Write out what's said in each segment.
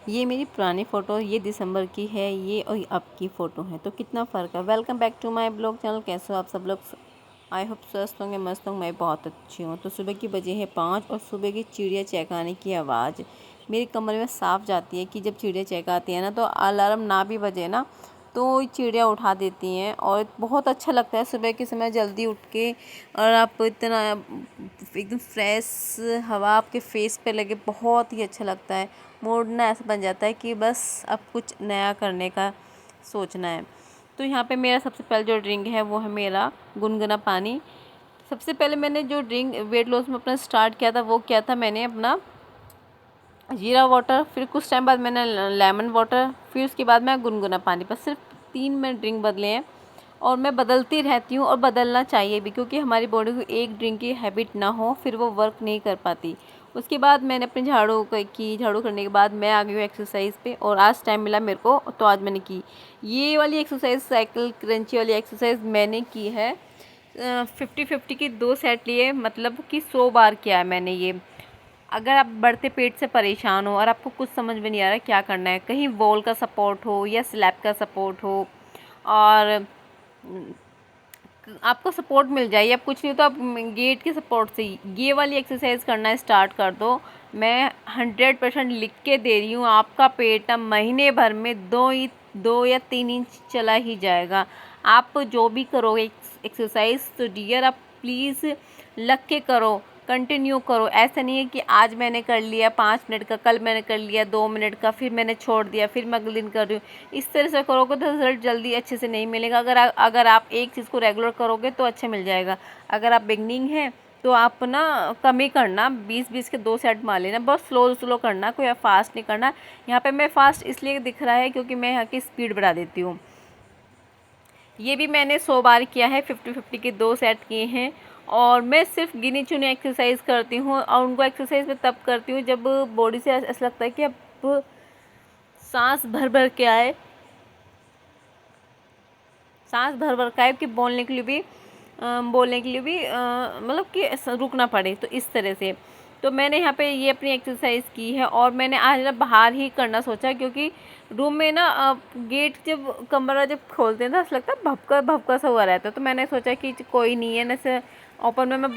ये मेरी पुरानी फ़ोटो ये दिसंबर की है, ये और अब की फ़ोटो है, तो कितना फ़र्क है। Welcome back to my blog channel. कैसे हो आप सब लोग? आई होप स्वस्थ होंगे, मस्त होंगे। मैं बहुत अच्छी हूँ। तो सुबह की बजे है 5 और सुबह की चिड़िया चहकाने की आवाज़ मेरे कमरे में साफ जाती है कि जब चिड़िया चहकाती है ना, तो अलार्म ना भी बजे ना तो चिड़िया उठा देती हैं और बहुत अच्छा लगता है सुबह के समय जल्दी उठ के। और आप इतना एकदम फ्रेश हवा आपके फेस पे लगे, बहुत ही अच्छा लगता है। मूड ना ऐसा बन जाता है कि बस अब कुछ नया करने का सोचना है। तो यहाँ पे मेरा सबसे पहले जो ड्रिंक है वो है मेरा गुनगुना पानी। सबसे पहले मैंने जो ड्रिंक वेट लॉस में अपना स्टार्ट किया था वो क्या था, मैंने अपना जीरा वाटर, फिर कुछ टाइम बाद मैंने लेमन वाटर, फिर उसके बाद मैं गुनगुना पानी। बस सिर्फ 3 मैं ड्रिंक बदले हैं और मैं बदलती रहती हूँ और बदलना चाहिए भी, क्योंकि हमारी बॉडी को एक ड्रिंक की हैबिट ना हो फिर वो वर्क नहीं कर पाती। उसके बाद मैंने अपनी झाड़ू करने के बाद मैं आ गई हूँ एक्सरसाइज पे, और आज टाइम मिला मेरे को तो आज मैंने की ये वाली एक्सरसाइज, साइकिल क्रंची वाली एक्सरसाइज मैंने की है 50-50 की 2 सेट लिए, मतलब कि 100 बार किया है मैंने ये। अगर आप बढ़ते पेट से परेशान हो और आपको कुछ समझ में नहीं आ रहा क्या करना है, कहीं वॉल का सपोर्ट हो या स्लैब का सपोर्ट हो और आपको सपोर्ट मिल जाए, अब कुछ नहीं तो आप गेट के सपोर्ट से ही ये वाली एक्सरसाइज करना स्टार्ट कर दो। मैं 100% लिख के दे रही हूँ, आपका पेट अब महीने भर में 2 या 3 इंच चला ही जाएगा। आप जो भी करोगे एक्सरसाइज तो डियर आप प्लीज़ लग के करो, कंटिन्यू करो। ऐसा नहीं है कि आज मैंने कर लिया 5 मिनट का, कल मैंने कर लिया 2 मिनट का, फिर मैंने छोड़ दिया, फिर मैं अगले दिन कर रही हूँ। इस तरह से करोगे तो रिजल्ट जल्दी अच्छे से नहीं मिलेगा। अगर आप एक चीज़ को रेगुलर करोगे तो अच्छा मिल जाएगा। अगर आप बिगनिंग हैं तो आप ना कम ही करना, 20-20 के 2 सेट मार लेना, बहुत स्लो स्लो करना, कोई फास्ट नहीं करना। यहाँ पे मैं फास्ट इसलिए दिख रहा है क्योंकि मैं यहाँ की स्पीड बढ़ा देती हूँ। ये भी मैंने 100 बार किया है, 50-50 के 2 सेट किए हैं। और मैं सिर्फ गिनी चुनी एक्सरसाइज करती हूँ और उनको एक्सरसाइज मैं तब करती हूँ जब बॉडी से ऐसा लगता है कि अब सांस भर भर के आए, सांस भर भर के आए कि बोलने के लिए भी मतलब कि रुकना पड़े, तो इस तरह से। तो मैंने यहाँ पे ये अपनी एक्सरसाइज की है और मैंने आज ना बाहर ही करना सोचा, क्योंकि रूम में ना गेट जब कमरा जब खोलते हैं तो ऐसा लगता है भपका भपका सा हुआ रहता है। तो मैंने सोचा कि कोई नहीं है ना, ऐसे ओपन में मैं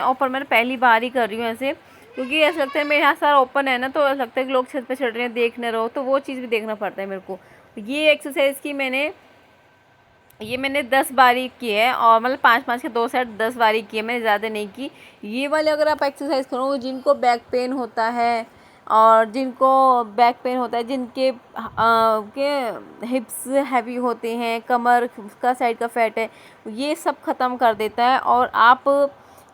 ओपन में पहली बार ही कर रही हूँ ऐसे, क्योंकि ऐसा लगता है मेरे यहाँ सारा ओपन है ना, तो ऐसा लगता है कि लोग छत पे चढ़ रहे हैं, देख न रहो, तो वो चीज़ भी देखना पड़ता है मेरे को। ये एक्सरसाइज की मैंने 10 बारी की है, और मतलब 5-5 के 2 सेट 10 बारी की है, मैंने ज़्यादा नहीं की। ये वाले अगर आप एक्सरसाइज करो, जिनको बैक पेन होता है और जिनके के हिप्स हैवी होते हैं, कमर का साइड का फैट है, ये सब ख़त्म कर देता है। और आप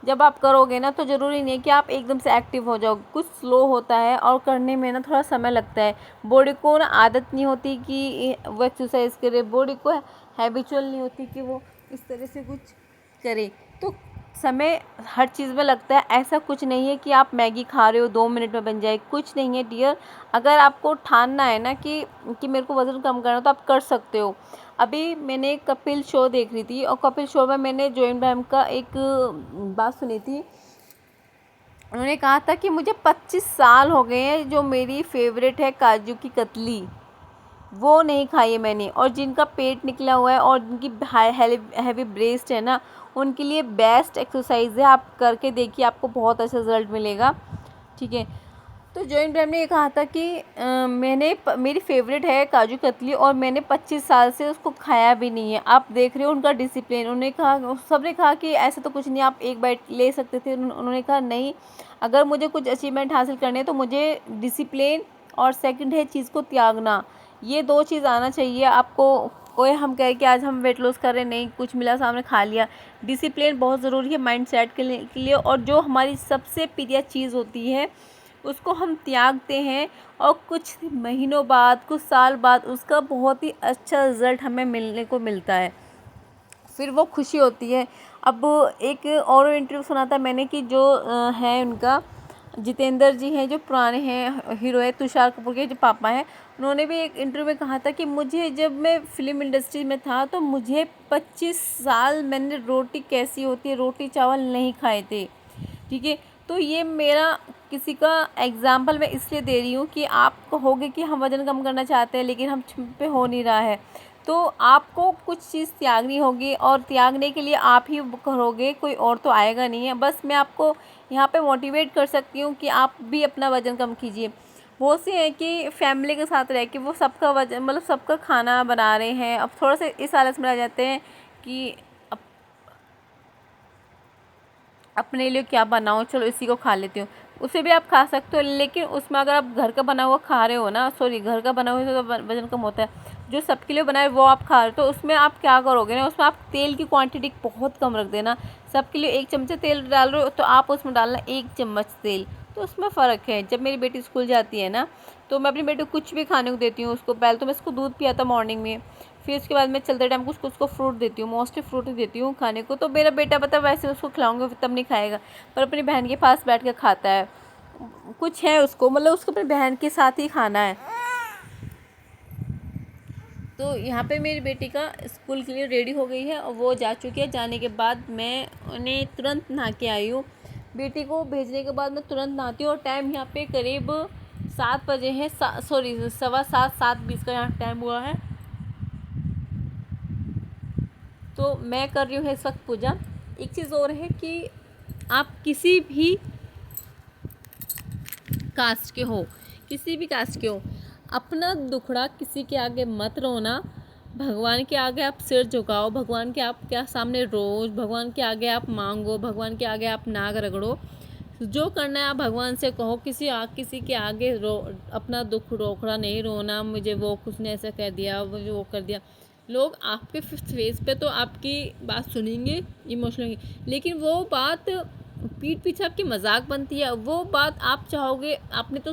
जब आप करोगे ना तो ज़रूरी नहीं है कि आप एकदम से एक्टिव हो जाओ, कुछ स्लो होता है और करने में ना थोड़ा समय लगता है। बॉडी को ना आदत नहीं होती कि वो एक्सरसाइज करे, बॉडी को हैबिचुअल नहीं होती कि वो इस तरह से कुछ करे, तो समय हर चीज़ में लगता है। ऐसा कुछ नहीं है कि आप मैगी खा रहे हो 2 मिनट में बन जाए, कुछ नहीं है डियर। अगर आपको ठानना है ना कि मेरे को वज़न कम करना, तो आप कर सकते हो। अभी मैंने कपिल शो देख रही थी और कपिल शो में मैंने जो इब्राहिम का एक बात सुनी थी। उन्होंने कहा था कि मुझे 25 साल हो गए हैं, जो मेरी फेवरेट है काजू की कतली, वो नहीं खाई है मैंने। और जिनका पेट निकला हुआ है और जिनकी हैवी ब्रेस्ट है ना, उनके लिए बेस्ट एक्सरसाइज है, आप करके देखिए, आपको बहुत अच्छा रिजल्ट मिलेगा। ठीक है। तो जॉइन ब्रैम ने ये कहा था कि मेरी फेवरेट है काजू कतली और मैंने 25 साल से उसको खाया भी नहीं है। आप देख रहे हो उनका डिसिप्लिन। उन्होंने कहा, सबने कहा कि ऐसा तो कुछ नहीं, आप एक बाइट ले सकते थे। उन्होंने कहा नहीं, अगर मुझे कुछ अचीवमेंट हासिल करने हैं तो मुझे डिसिप्लिन और सेकंड है चीज़ को त्यागना, ये 2 चीज़ आना चाहिए आपको। कोई हम कहे कि आज हम वेट लॉस कर रहे हैं, नहीं कुछ मिला सामने खा लिया। डिसिप्लिन बहुत ज़रूरी है माइंड सेट के लिए। और जो हमारी सबसे प्रिय चीज़ होती है उसको हम त्यागते हैं और कुछ महीनों बाद, कुछ साल बाद उसका बहुत ही अच्छा रिज़ल्ट हमें मिलने को मिलता है, फिर वो खुशी होती है। अब एक और इंटरव्यू सुना था मैंने कि जो है उनका जितेंद्र जी हैं, जो पुराने हैं हीरो है तुषार कपूर के जो पापा हैं, उन्होंने भी एक इंटरव्यू में कहा था कि मुझे जब मैं फिल्म इंडस्ट्री में था तो मुझे 25 साल मैंने रोटी कैसी होती है, रोटी चावल नहीं खाए थे। ठीक है। तो ये मेरा किसी का एग्ज़ाम्पल मैं इसलिए दे रही हूँ कि आप कहोगे कि हम वज़न कम करना चाहते हैं लेकिन हम पे हो नहीं रहा है, तो आपको कुछ चीज़ त्यागनी होगी और त्यागने के लिए आप ही करोगे, कोई और तो आएगा नहीं है। बस मैं आपको यहाँ पे मोटिवेट कर सकती हूँ कि आप भी अपना वज़न कम कीजिए। बहुत से हैं कि फैमिली के साथ रह के वो सबका वज़न मतलब सबका खाना बना रहे हैं, अब थोड़ा सा इस आलस में आ जाते हैं कि अपने लिए क्या बनाऊँ, चलो इसी को खा लेती हूँ। उसे भी आप खा सकते हो, लेकिन उसमें अगर आप घर का बना हुआ खा रहे हो ना, सॉरी घर का बना हुआ तो वज़न कम होता है। जो सबके लिए बनाए वो आप खा रहे हो, तो उसमें आप क्या करोगे ना, उसमें आप तेल की क्वांटिटी बहुत कम रख देना। सबके लिए 1 चमचा तेल डाल रहे हो तो आप उसमें डालना 1 चम्मच तेल, तो उसमें फ़र्क है। जब मेरी बेटी स्कूल जाती है ना, तो मैं अपनी बेटी को कुछ भी खाने को देती हूँ। उसको पहले तो मैं उसको दूध पियाता मॉर्निंग में, फिर उसके बाद मैं चलते टाइम कुछ उसको फ्रूट देती हूँ, मोस्टली फ्रूट ही देती हूँ खाने को। तो मेरा बेटा पता वैसे उसको खिलाऊंगा तब नहीं खाएगा, पर अपनी बहन के पास बैठ कर खाता है। कुछ है उसको, मतलब उसको अपनी बहन के साथ ही खाना है। तो यहाँ पे मेरी बेटी का स्कूल के लिए रेडी हो गई है और वो जा चुकी है। जाने के बाद मैं उन्हें तुरंत नहा के आई हूँ। बेटी को भेजने के बाद मैं तुरंत नहाती हूँ और टाइम यहाँ पे करीब 7 बजे है, सॉरी 7:15 7:20 का यहाँ टाइम हुआ है। तो मैं कर रही हूँ इस वक्त पूजा। एक चीज़ और है कि आप किसी भी कास्ट के हो, किसी भी कास्ट के हो, अपना दुखड़ा किसी के आगे मत रोना। भगवान के आगे आप सिर झुकाओ, भगवान के आप क्या सामने रो, भगवान के आगे आप मांगो, भगवान के आगे आप नाक रगड़ो। जो करना है आप भगवान से कहो, किसी के आगे अपना दुख रोकड़ा नहीं रोना। मुझे वो कुछ ने ऐसा कह दिया, मुझे वो कर दिया। लोग आपके फेस पे तो आपकी बात सुनेंगे इमोशनल, लेकिन वो बात पीठ पीछे आपकी मजाक बनती है। वो बात आप चाहोगे, आपने तो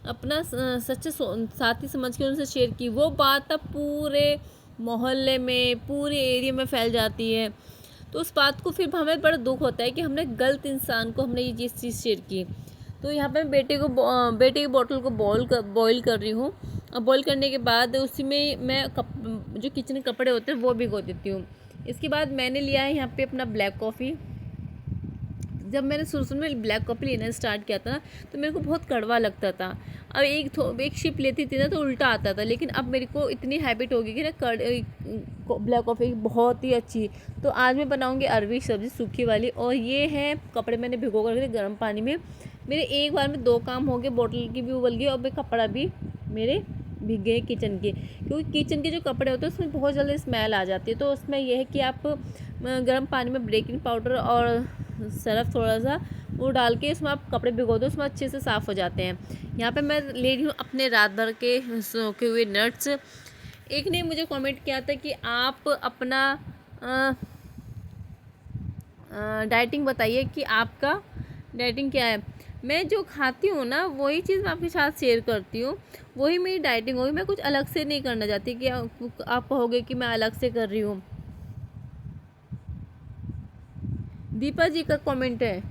अपना सच्चे साथी समझ के उनसे शेयर की, वो बात अब पूरे मोहल्ले में पूरे एरिया में फैल जाती है। तो उस बात को फिर हमें बड़ा दुख होता है कि हमने गलत इंसान को हमने ये चीज़ शेयर की। तो यहाँ पे बेटे की बोतल को बॉईल कर रही हूँ। और बॉईल करने के बाद उसी में मैं जो किचन के कपड़े होते हैं वो भिगो देती हूँ। इसके बाद मैंने लिया है यहाँ पे अपना ब्लैक कॉफ़ी। जब मैंने शुरू में ब्लैक कॉफ़ी लेना स्टार्ट किया था ना, तो मेरे को बहुत कड़वा लगता था। अब एक शिप लेती थी ना तो उल्टा आता था, लेकिन अब मेरे को इतनी हैबिट हो गई कि ना ब्लैक कॉफ़ी बहुत ही अच्छी। तो आज मैं बनाऊंगी अरबी सब्ज़ी सूखी वाली। और ये है कपड़े मैंने भिगो कर रखे गर्म पानी में। मेरे एक बार में 2 काम हो गए, बोतल की भी उबल गई और कपड़ा भी मेरे भीग गए किचन के। क्योंकि किचन के जो कपड़े होते हैं उसमें बहुत जल्दी स्मेल आ जाती है। तो उसमें यह है कि आप गर्म पानी में बेकिंग पाउडर और सर्फ थोड़ा सा वो डाल के इसमें आप कपड़े भिगो दो, उसमें अच्छे से साफ़ हो जाते हैं। यहाँ पे मैं ले रही हूँ अपने रात भर के सोखे हुए नट्स। एक ने मुझे कमेंट किया था कि आप अपना डाइटिंग बताइए कि आपका डाइटिंग क्या है। मैं जो खाती हूँ ना वही चीज़ मैं आपके साथ शेयर करती हूँ, वही मेरी डाइटिंग होगी। मैं कुछ अलग से नहीं करना चाहती कि आप कहोगे कि मैं अलग से कर रही हूँ। दीपा जी का कमेंट है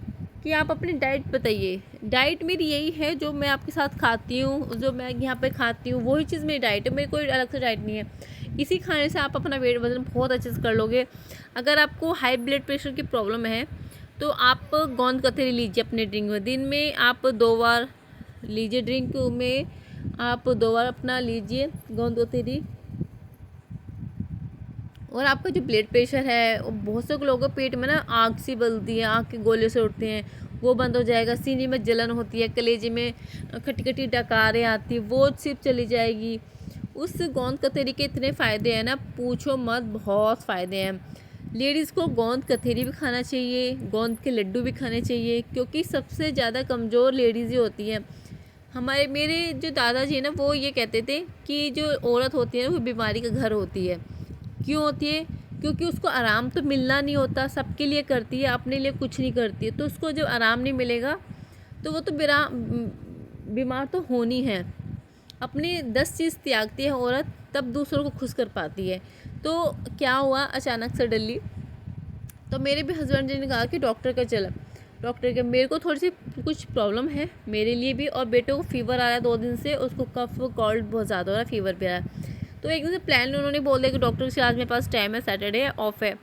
कि आप अपनी डाइट बताइए। डाइट मेरी यही है जो मैं आपके साथ खाती हूँ, जो मैं यहाँ पे खाती हूँ वही चीज़ मेरी डाइट है। मेरी कोई अलग से डाइट नहीं है। इसी खाने से आप अपना वज़न बहुत अच्छे से कर लोगे। अगर आपको हाई ब्लड प्रेशर की प्रॉब्लम है तो आप गोंद कतरी लीजिए अपने ड्रिंक में। दिन में आप 2 बार लीजिए, ड्रिंक में आप 2 बार अपना लीजिए गोंद कतरी। और आपका जो ब्लड प्रेशर है, बहुत से लोगों के पेट में ना आग सी बलती है, आग के गोले से उठते हैं, वो बंद हो जाएगा। सीने में जलन होती है, कलेजे में खटी खटी डकारें आती है, वो सिर्फ चली जाएगी। उस गोंद कतरी के इतने फ़ायदे हैं ना, पूछो मत, बहुत फ़ायदे हैं। लेडीज़ को गोंद कतरी भी खाना चाहिए, गोंद के लड्डू भी खाने चाहिए, क्योंकि सबसे ज़्यादा कमज़ोर लेडीज़ ही होती हैं। मेरे जो दादाजी हैं ना, वो ये कहते थे कि जो औरत होती है ना वो बीमारी का घर होती है। क्यों होती है? क्योंकि उसको आराम तो मिलना नहीं होता, सबके लिए करती है, अपने लिए कुछ नहीं करती है। तो उसको जब आराम नहीं मिलेगा तो वो तो बीमार तो होनी है। अपनी 10 चीज़ त्यागती है औरत, तब दूसरों को खुश कर पाती है। तो क्या हुआ अचानक सडनली, तो मेरे भी हस्बैंड जी ने कहा कि डॉक्टर का चला। डॉक्टर के मेरे को थोड़ी सी कुछ प्रॉब्लम है मेरे लिए भी, और बेटे को फीवर आ रहा है 2 दिन से, उसको कफ कोल्ड बहुत ज़्यादा हो रहा है, फीवर भी आ रहा है। तो एक दिन से प्लान उन्होंने बोल दिया कि डॉक्टर से आज मेरे पास टाइम है, सैटरडे ऑफ है,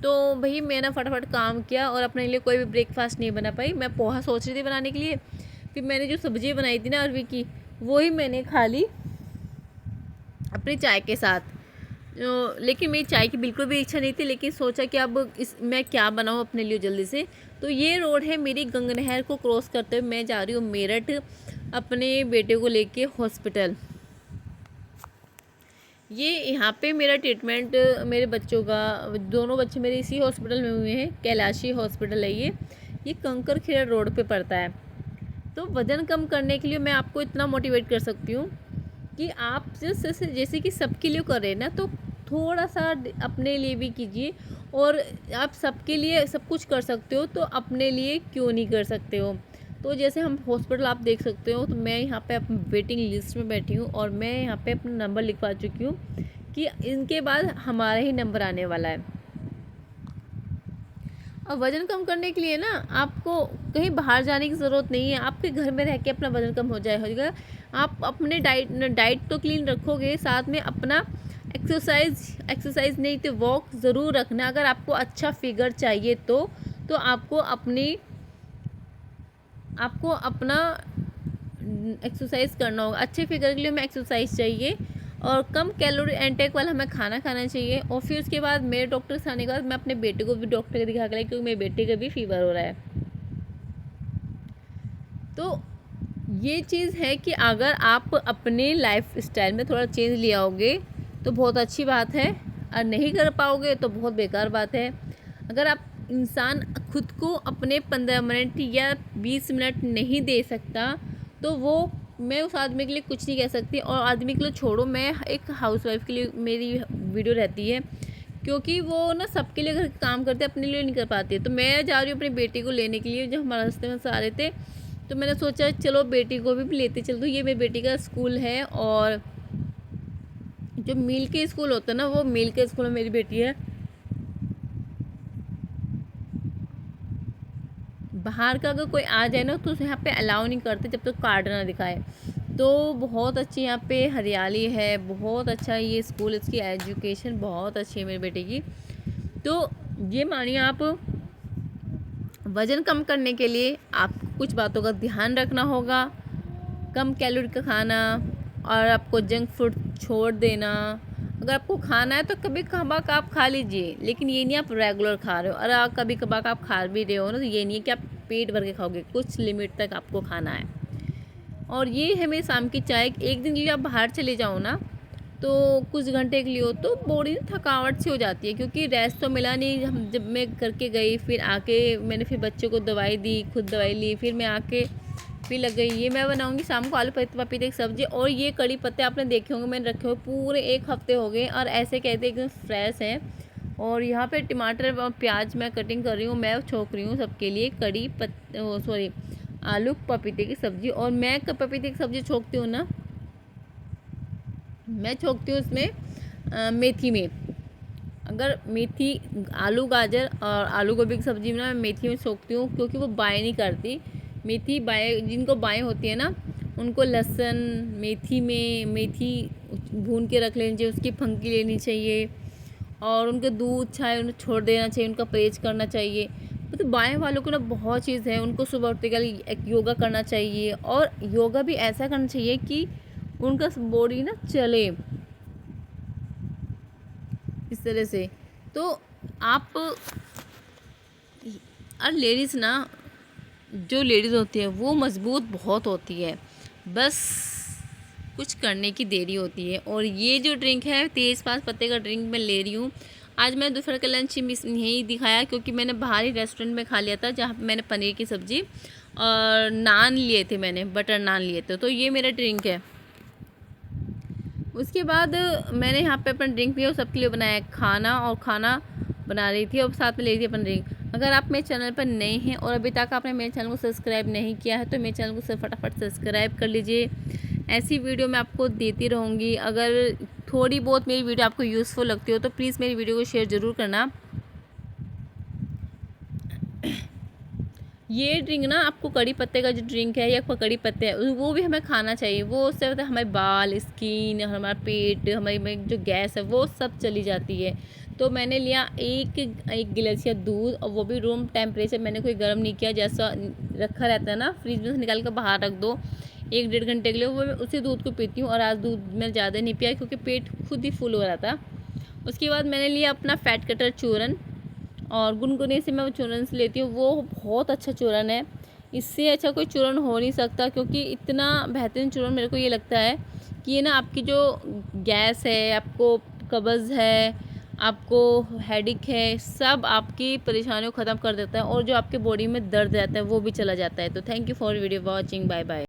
तो भाई मैंने फटाफट काम किया और अपने लिए कोई भी ब्रेकफास्ट नहीं बना पाई। मैं पोहा सोच रही थी बनाने के लिए, फिर मैंने जो सब्ज़ी बनाई थी ना अरवी की, वही मैंने खा ली अपनी चाय के साथ। लेकिन मेरी चाय की बिल्कुल भी इच्छा नहीं थी, लेकिन सोचा कि अब मैं क्या बनाऊँ अपने लिए जल्दी से। तो ये रोड है मेरी, गंगा नहर को क्रॉस करते हुए मैं जा रही हूँ मेरठ अपने बेटे को लेके हॉस्पिटल। ये यहाँ पे मेरा ट्रीटमेंट मेरे बच्चों का, दोनों बच्चे मेरे इसी हॉस्पिटल में हुए हैं। कैलाशी हॉस्पिटल है ये कंकर खेड़ा रोड पे पड़ता है। तो वज़न कम करने के लिए मैं आपको इतना मोटिवेट कर सकती हूँ कि आप जैसे कि सबके लिए कर रहे हैं ना, तो थोड़ा सा अपने लिए भी कीजिए। और आप सबके लिए सब कुछ कर सकते हो, तो अपने लिए क्यों नहीं कर सकते हो। तो जैसे हम हॉस्पिटल आप देख सकते हो, तो मैं यहाँ पे अपनी वेटिंग लिस्ट में बैठी हूँ और मैं यहाँ पे अपना नंबर लिखवा चुकी हूँ कि इनके बाद हमारा ही नंबर आने वाला है। और वज़न कम करने के लिए ना आपको कहीं बाहर जाने की ज़रूरत नहीं है, आपके घर में रह के अपना वज़न कम हो जाएगा। आप अपने डाइट तो क्लीन रखोगे, साथ में अपना एक्सरसाइज नहीं तो वॉक ज़रूर रखना। अगर आपको अच्छा फिगर चाहिए तो आपको अपना एक्सरसाइज करना होगा। अच्छे फिगर के लिए हमें एक्सरसाइज चाहिए और कम कैलोरी इनटेक वाला हमें खाना खाना चाहिए। और फिर उसके बाद मेरे डॉक्टर से आने के बाद मैं अपने बेटे को भी डॉक्टर को दिखा कर लाई, क्योंकि मेरे बेटे का भी फीवर हो रहा है। तो ये चीज़ है कि अगर आप अपने लाइफ स्टाइल में थोड़ा चेंज ले आओगे तो बहुत अच्छी बात है, और नहीं कर पाओगे तो बहुत बेकार बात है। अगर आप इंसान खुद को अपने 15 मिनट या 20 मिनट नहीं दे सकता, तो वो मैं उस आदमी के लिए कुछ नहीं कह सकती। और आदमी के लिए छोड़ो, मैं एक हाउसवाइफ के लिए मेरी वीडियो रहती है, क्योंकि वो ना सबके लिए घर काम करते, अपने लिए नहीं कर पाते। तो मैं जा रही हूँ अपनी बेटी को लेने के लिए, जब हमारे रास्ते में से आ रहे थे तो मैंने सोचा चलो बेटी को भी लेते चल दूँ। ये मेरी बेटी का स्कूल है, और जो मील के स्कूल होता है ना, वो मील के स्कूल में मेरी बेटी है। बाहर का अगर कोई आ जाए ना तो उसे यहाँ पे अलाउ नहीं करते जब तक कार्ड ना दिखाए। तो बहुत अच्छी यहाँ पे हरियाली है, बहुत अच्छा ये स्कूल, इसकी एजुकेशन बहुत अच्छी है मेरे बेटे की। तो ये मानिए आप वज़न कम करने के लिए आपको कुछ बातों का ध्यान रखना होगा। कम कैलोरी का खाना, और आपको जंक फूड छोड़ देना। अगर आपको खाना है तो कभी कभार आप खा लीजिए, लेकिन ये नहीं आप रेगुलर खा रहे हो। और अगर कभी कभार आप खा भी रहे हो ना, तो ये नहीं है कि आप पेट भर के खाओगे, कुछ लिमिट तक आपको खाना है। और ये है मेरी शाम की चाय। एक दिन के लिए आप बाहर चले जाओ ना, तो कुछ घंटे के लिए हो तो बॉडी थकावट सी हो जाती है, क्योंकि रेस्ट तो मिला नहीं। हम जब मैं करके गई, फिर आके मैंने फिर बच्चों को दवाई दी, खुद दवाई ली, फिर मैं आके फिर लग गई। ये मैं बनाऊंगी शाम को आलू पपीते की सब्ज़ी। और ये कड़ी पत्ते आपने देखे होंगे, मैंने रखे हुए पूरे 1 हफ्ते हो गए, और ऐसे कहते एकदम फ्रेश हैं। और यहाँ पे टमाटर और प्याज मैं कटिंग कर रही हूँ, मैं छोक रही हूँ सबके लिए आलू पपीते की सब्ज़ी। और मैं पपीते की सब्ज़ी छोकती हूँ ना, मैं छोकती हूँ इसमें मेथी में। अगर मेथी, आलू गाजर और आलू गोभी की सब्ज़ी में ना मैं मेथी में छोकती हूँ, क्योंकि वो बाएँ नहीं करती। मेथी बाएँ, जिनको बाएँ होती है ना, उनको लहसुन मेथी भून के रख लेनी चाहिए, उसकी फंकी लेनी चाहिए, और उनके दूध चाय उन्हें छोड़ देना चाहिए, उनका परहेज करना चाहिए। तो बाएँ वालों को ना बहुत चीज़ है, उनको सुबह उठते के योगा करना चाहिए। और योगा भी ऐसा करना चाहिए कि उनका बॉडी ना चले इस तरह से। तो आप, और लेडीज़ ना, जो लेडीज़ होती है वो मज़बूत बहुत होती है, बस कुछ करने की देरी होती है। और ये जो ड्रिंक है, तेज़पात पत्ते का ड्रिंक मैं ले रही हूँ। आज मैं दोपहर का लंच यहीं दिखाया, क्योंकि मैंने बाहर ही रेस्टोरेंट में खा लिया था, जहाँ पे मैंने पनीर की सब्ज़ी और नान लिए थे, मैंने बटर नान लिए थे। तो ये मेरा ड्रिंक है। उसके बाद मैंने यहाँ पे अपना ड्रिंक पिया और सबके लिए बनाया खाना, और खाना बना रही थी और साथ में ले रही थी अपना ड्रिंक। अगर आप मेरे चैनल पर नए हैं और अभी तक आपने मेरे चैनल को सब्सक्राइब नहीं किया है, तो मेरे चैनल को फटाफट सब्सक्राइब कर लीजिए। ऐसी वीडियो मैं आपको देती रहूँगी। अगर थोड़ी बहुत मेरी वीडियो आपको यूज़फुल लगती हो तो प्लीज़ मेरी वीडियो को शेयर ज़रूर करना। ये ड्रिंक ना, आपको कड़ी पत्ते का जो ड्रिंक है या कड़ी पत्ते है, वो भी हमें खाना चाहिए। वो उससे होता है हमारे बाल, स्किन, हमारा पेट, हमारी में जो गैस है वो सब चली जाती है। तो मैंने लिया एक गिलास दूध, और वो भी रूम टेम्परेचर, मैंने कोई गर्म नहीं किया, जैसा रखा रहता है ना फ्रिज में से निकाल कर बाहर रख दो 1-1.5 घंटे के लिए, वो मैं उसी दूध को पीती हूँ। और आज दूध मैंने ज़्यादा नहीं पिया क्योंकि पेट खुद ही फुल हो रहा था। उसके बाद मैंने लिया अपना फैट कटर चूरन, और गुनगुने से मैं वो चूरन से लेती हूँ। वो बहुत अच्छा चूरन है, इससे अच्छा कोई चूरन हो नहीं सकता, क्योंकि इतना बेहतरीन चूरन मेरे को ये लगता है कि ये ना आपकी जो गैस है, आपको कब्ज़ है, आपको हेडेक है, सब आपकी परेशानियों को ख़त्म कर देता है, और जो आपके बॉडी में दर्द रहता है वो भी चला जाता है। तो thank you for video watching, bye bye.